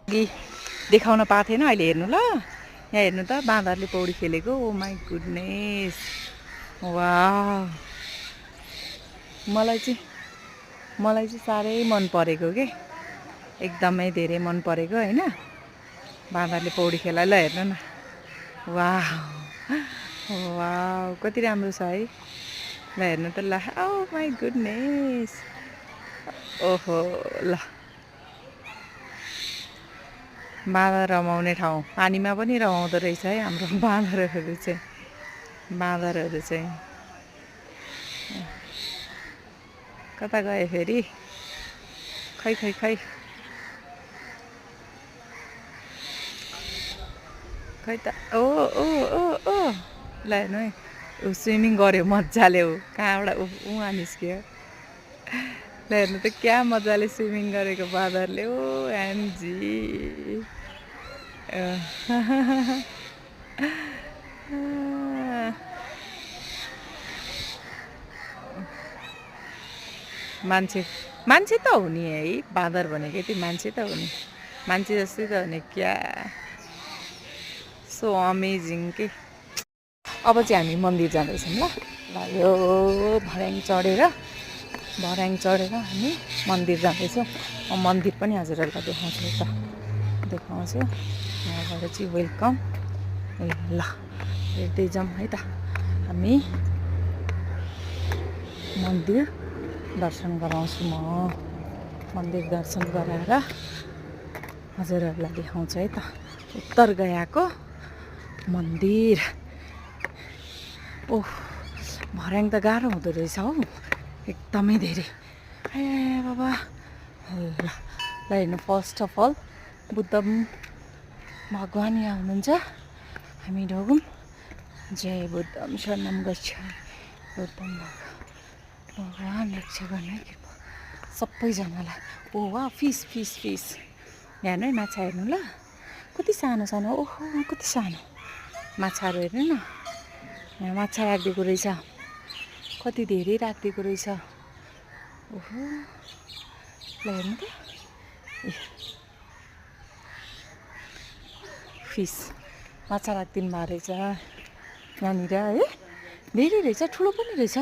अघि देखाउन पाएको थिएन, अहिले हेर्नु ल। यहाँ हेर्नु त बाँदरले पौडी खेलेको। ओ माई गुडनेस, वाह। मलाई चाहिँ साह्रै मन परेको के, एकदमै धेरै मन परेको होइन। बाँदरले पौडी खेला ल, हेर्नु न। वाह वाह, कति राम्रो छ है। ल हेर्नु त ल। ओ माई गुडनेस, ओहो ल। बाँदर रमाउने ठाउँ, पानीमा पनि रमाउँदो रहेछ है हाम्रो बाँदरहरू चाहिँ। कता गए फेरि? खै त। ओ ओ ओ ओ ल हेर्नु है, ऊ स्विमिङ गर्यो मजाले। ऊ कहाँबाट उहाँ निस्क्यो। ल हेर्नु त क्या मजाले स्विमिङ गरेको बाँदरले। ओ एमजी, मान्छे त हो नि है बाँदर भनेको, त्यो मान्छे त हो नि, मान्छे जस्तै त हो नि क्या। सो अमेजिङ के। अब चाहिँ हामी मन्दिर जाँदैछौँ ल। यो भर्याङ चढेर हामी मन्दिर जाँदैछौँ। म मन्दिर पनि हजुरहरूलाई देखाउँछु त, यहाँबाट चाहिँ वेलकम। ए ल, हेर्दै जाउँ है त। हामी मन्दिर दर्शन गराउँछु म। मन्दिर दर्शन गराएर हजुरहरूलाई देखाउँछु है त। उत्तर गयाको मन्दिर। ओह, भर्याङ त गाह्रो हुँदो रहेछ हौ, एकदमै धेरै। ए बाबा ल हेर्नु, फर्स्ट अफ अल बुद्ध भगवान् यहाँ हुनुहुन्छ। हामी ढोगौँ। जय बुद्धम शरणम गच्छामि, बुद्धम भगवान् रक्षा गर्ने कृपा सबैजनालाई। ओ वाह, फिस। हेर्नु है, माछा हेर्नु ल, कति सानो। ओहो कति सानो माछाहरू हेर्नु न। यहाँ माछा राखिदिएको रहेछ, कति धेरै राखिदिएको रहेछ। ओहो ल हेर्नु त, फिस माछा राखिदिनु भएको रहेछ यहाँनिर है। धेरै रहेछ, ठुलो पनि रहेछ।